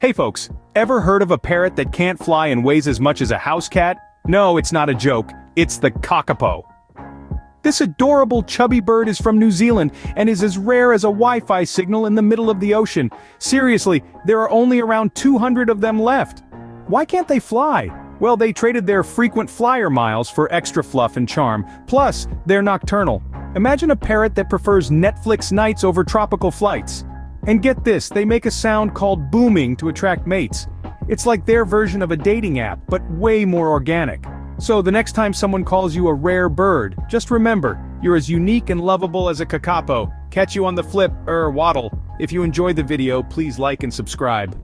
Hey folks, ever heard of a parrot that can't fly and weighs as much as a house cat? No, it's not a joke, it's the Kakapo. This adorable chubby bird is from New Zealand and is as rare as a Wi-Fi signal in the middle of the ocean. Seriously, there are only around 200 of them left. Why can't they fly? Well, they traded their frequent flyer miles for extra fluff and charm, plus, they're nocturnal. Imagine a parrot that prefers Netflix nights over tropical flights. And get this, they make a sound called booming to attract mates. It's like their version of a dating app, but way more organic. So the next time someone calls you a rare bird, just remember, you're as unique and lovable as a kakapo. Catch you on the flip, waddle. If you enjoyed the video, please like and subscribe.